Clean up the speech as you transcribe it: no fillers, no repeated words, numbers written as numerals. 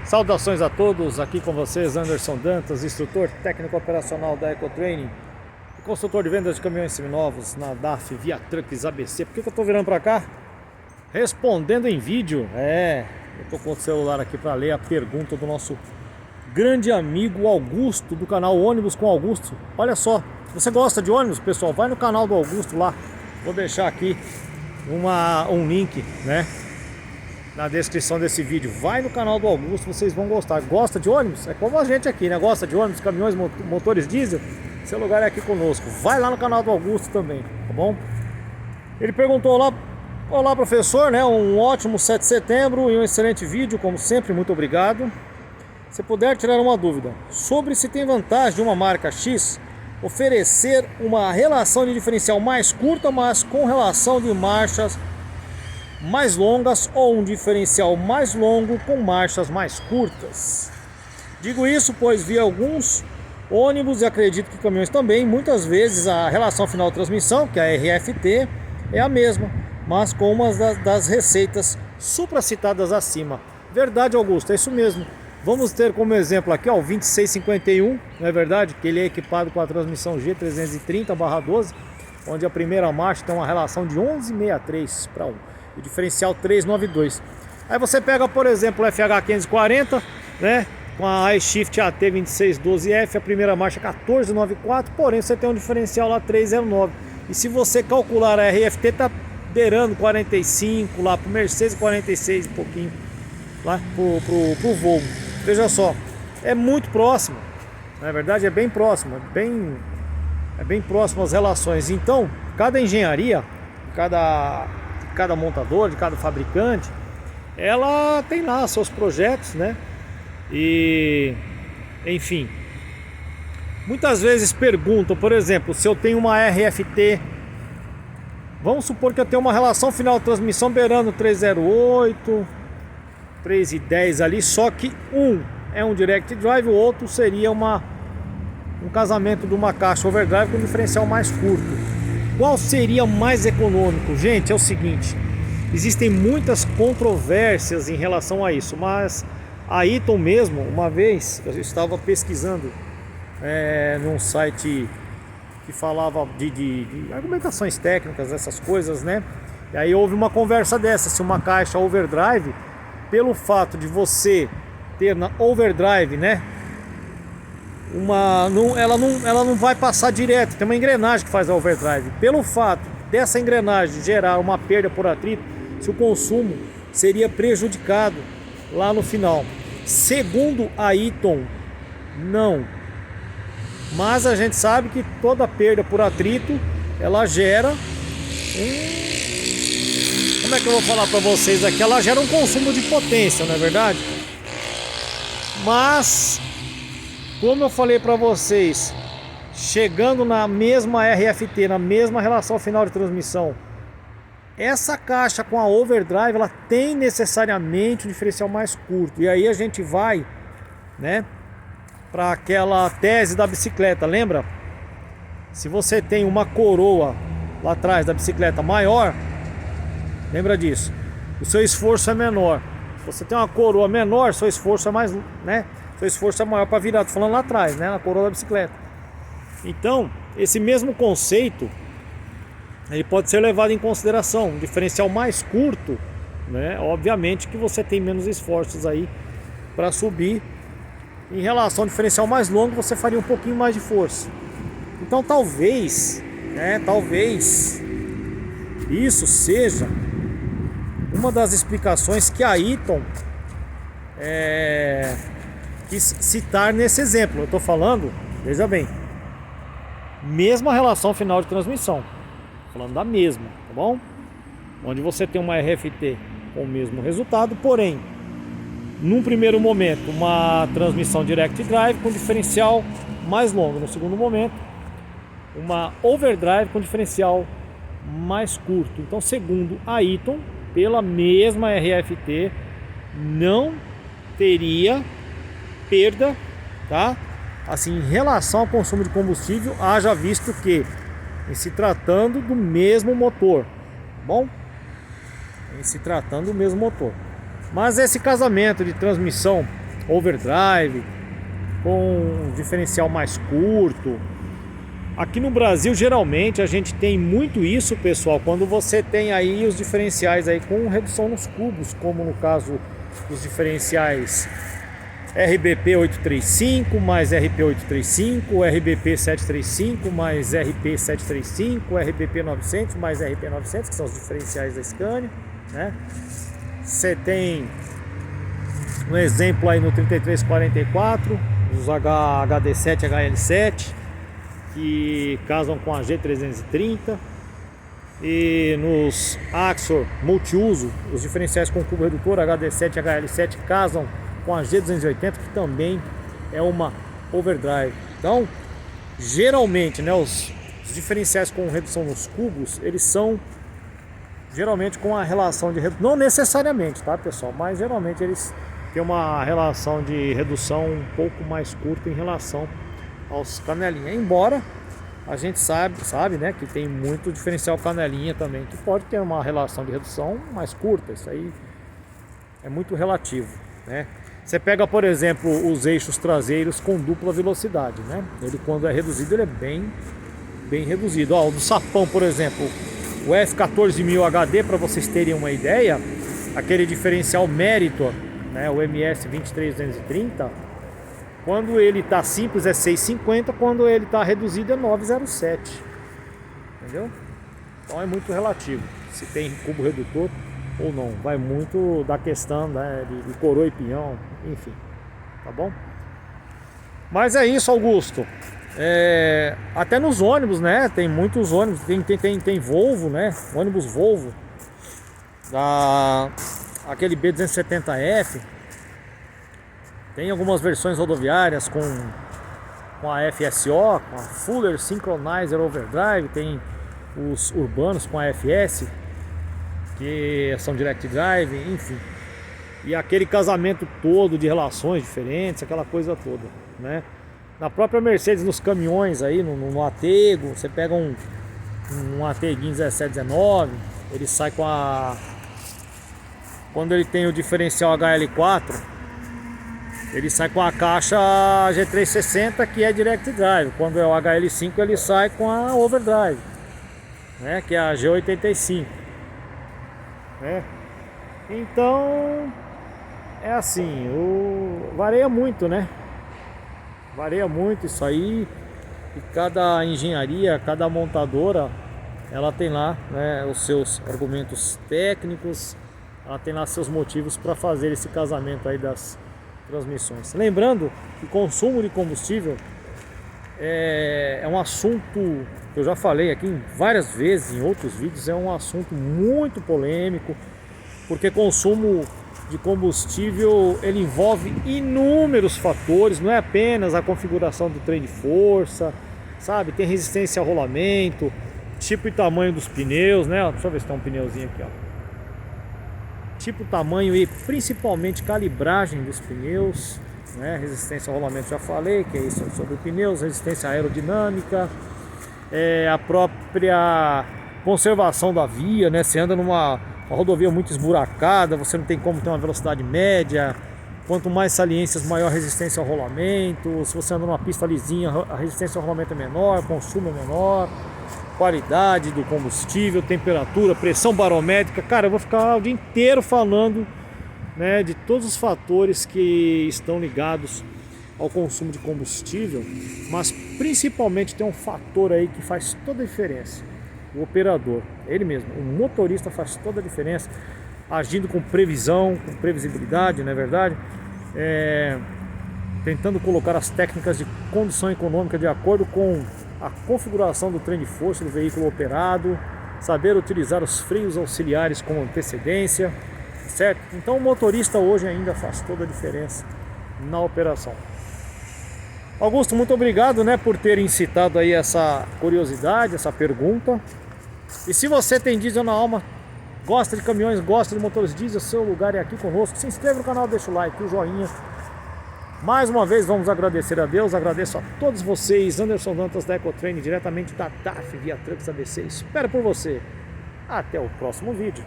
Saudações a todos, aqui com vocês Anderson Dantas, instrutor técnico operacional da Ecotraining e consultor de vendas de caminhões seminovos na DAF Via Trucks ABC. Por que eu tô virando para cá? Respondendo em vídeo. Eu tô com o celular aqui para ler a pergunta do nosso grande amigo Augusto, do canal Ônibus com Augusto. Olha só, se você gosta de ônibus, pessoal, vai no canal do Augusto lá. Vou deixar aqui um link, né, na descrição desse vídeo. Vai no canal do Augusto, vocês vão gostar. Gosta de ônibus? É como a gente aqui, né? Gosta de ônibus, caminhões, motores diesel? Seu lugar é aqui conosco. Vai lá no canal do Augusto também, tá bom? Ele perguntou lá: olá professor, né? Um ótimo 7 de setembro e um excelente vídeo, como sempre, muito obrigado. Se puder tirar uma dúvida sobre se tem vantagem de uma marca X oferecer uma relação de diferencial mais curta, mas com relação de marchas mais longas, ou um diferencial mais longo com marchas mais curtas. Digo isso pois vi alguns ônibus e acredito que caminhões também, muitas vezes a relação final de transmissão, que é a RFT, é a mesma, mas com uma das receitas supracitadas acima. Verdade, Augusto, é isso mesmo. Vamos ter como exemplo aqui, ó, o 2651, não é verdade? Que ele é equipado com a transmissão G330/12, onde a primeira marcha tem uma relação de 11,63 para 1. O diferencial 392. Aí você pega, por exemplo, o FH540, né, com a iShift AT2612F, a primeira marcha 1494, porém você tem um diferencial lá 309. E se você calcular a RFT, tá beirando 45, lá pro Mercedes 46 um pouquinho, lá pro Volvo. Veja só, é muito próximo, na verdade é bem próximo, é bem próximo as relações. Então, cada engenharia, cada montador, de cada fabricante, ela tem lá seus projetos, né? E, enfim, muitas vezes perguntam, por exemplo, se eu tenho uma RFT, vamos supor que eu tenho uma relação final de transmissão beirando 308, 310 ali, só que um é um direct drive, o outro seria um casamento de uma caixa overdrive com diferencial mais curto. Qual seria mais econômico? Gente, é o seguinte, existem muitas controvérsias em relação a isso, mas a Eaton mesmo, uma vez eu estava pesquisando num site que falava de argumentações técnicas, essas coisas, né? E aí houve uma conversa dessa, se uma caixa overdrive, pelo fato de você ter na overdrive, né, ela não vai passar direto, tem uma engrenagem que faz a overdrive. Pelo fato dessa engrenagem gerar uma perda por atrito, se o consumo seria prejudicado lá no final. Segundo a Eaton, não. Mas a gente sabe que toda perda por atrito, ela gera como é que eu vou falar para vocês aqui? Ela gera um consumo de potência, não é verdade? Mas, como eu falei para vocês, chegando na mesma RFT, na mesma relação final de transmissão, essa caixa com a overdrive, ela tem necessariamente um diferencial mais curto. E aí a gente vai, né, para aquela tese da bicicleta, lembra? Se você tem uma coroa lá atrás da bicicleta maior, lembra disso, o seu esforço é menor. Se você tem uma coroa menor, seu esforço é mais, né? Seu esforço é maior para virar. Tô falando lá atrás, né? Na coroa da bicicleta. Então, esse mesmo conceito, ele pode ser levado em consideração. Um diferencial mais curto, né? Obviamente que você tem menos esforços aí para subir. Em relação ao diferencial mais longo, você faria um pouquinho mais de força. Então, talvez, né? Talvez isso seja uma das explicações que a Eaton quis citar nesse exemplo. Eu estou falando, veja bem, mesma relação final de transmissão, falando da mesma, tá bom? Onde você tem uma RFT com o mesmo resultado, porém, num primeiro momento, uma transmissão direct drive com diferencial mais longo. No segundo momento, uma overdrive com diferencial mais curto. Então, segundo a Eaton, pela mesma RFT, não teria perda, tá? Assim, em relação ao consumo de combustível, haja visto que, em se tratando do mesmo motor, tá bom? Em se tratando do mesmo motor. Mas esse casamento de transmissão overdrive, com um diferencial mais curto. Aqui no Brasil, geralmente, a gente tem muito isso, pessoal, quando você tem aí os diferenciais aí com redução nos cubos, como no caso dos diferenciais RBP 835 mais RP 835, RBP 735 mais RP 735, RBP 900 mais RP 900, que são os diferenciais da Scania, né? Você tem um exemplo aí no 3344, os HD7 HL7, que casam com a G330, e nos Axor multiuso, os diferenciais com cubo redutor HD7 HL7 casam com a G280, que também é uma overdrive. Então, geralmente, né, os diferenciais com redução nos cubos, eles são geralmente com a relação de redução, não necessariamente, tá, pessoal, mas geralmente eles têm uma relação de redução um pouco mais curta em relação aos canelinha, embora a gente sabe, né, que tem muito diferencial canelinha também, que pode ter uma relação de redução mais curta. Isso aí é muito relativo, né? Você pega, por exemplo, os eixos traseiros com dupla velocidade, né? Ele, quando é reduzido, ele é bem reduzido. Ó, o do Sapão, por exemplo, o F14000 HD, para vocês terem uma ideia, aquele diferencial Meritor, né, o MS 23230, quando ele está simples é 650, quando ele está reduzido é 907. Entendeu? Então é muito relativo se tem cubo redutor ou não. Vai muito da questão, né, de coroa e pinhão, enfim. Tá bom? Mas é isso, Augusto. Até nos ônibus, né? Tem muitos ônibus. Tem Volvo, né? Ônibus Volvo. Aquele B270F. Tem algumas versões rodoviárias com a FSO, com a Fuller Synchronizer Overdrive. Tem os urbanos com a FS, que são Direct Drive, enfim. E aquele casamento todo de relações diferentes, aquela coisa toda, né? Na própria Mercedes, nos caminhões aí, no Atego, você pega um Ateguinho 1719, ele sai com a... Quando ele tem o diferencial HL4, ele sai com a caixa G360, que é Direct Drive. Quando é o HL5, ele sai com a Overdrive, né, que é a G85, né? Então é assim, varia muito, né? Varia muito isso aí. E cada engenharia, cada montadora, ela tem lá, né, os seus argumentos técnicos, ela tem lá seus motivos para fazer esse casamento aí das transmissões. Lembrando que consumo de combustível é um assunto que eu já falei aqui várias vezes em outros vídeos. É um assunto muito polêmico, porque consumo de combustível ele envolve inúmeros fatores, não é apenas a configuração do trem de força, sabe? Tem resistência ao rolamento, tipo e tamanho dos pneus, né? Deixa eu ver se tem um pneuzinho aqui, ó. Tipo, tamanho e principalmente calibragem dos pneus, né? Resistência ao rolamento já falei, que é isso sobre pneus, resistência aerodinâmica, a própria conservação da via, né? Você anda numa rodovia muito esburacada, você não tem como ter uma velocidade média. Quanto mais saliências, maior resistência ao rolamento. Se você anda numa pista lisinha, a resistência ao rolamento é menor, o consumo é menor. Qualidade do combustível, temperatura, pressão barométrica. Cara, eu vou ficar o dia inteiro falando, né, de todos os fatores que estão ligados ao consumo de combustível, mas principalmente tem um fator aí que faz toda a diferença: o operador, ele mesmo, o motorista faz toda a diferença, agindo com previsão, com previsibilidade, não é verdade? Tentando colocar as técnicas de condução econômica de acordo com a configuração do trem de força do veículo operado, saber utilizar os freios auxiliares com antecedência, certo? Então o motorista hoje ainda faz toda a diferença na operação. Augusto, muito obrigado, né, por ter incitado aí essa curiosidade, essa pergunta. E se você tem diesel na alma, gosta de caminhões, gosta de motores diesel, seu lugar é aqui conosco. Se inscreva no canal, deixa o like, o joinha. Mais uma vez vamos agradecer a Deus, agradeço a todos vocês. Anderson Dantas da Ecotraining, diretamente da DAF Via Trucks ABC. Espero por você. Até o próximo vídeo.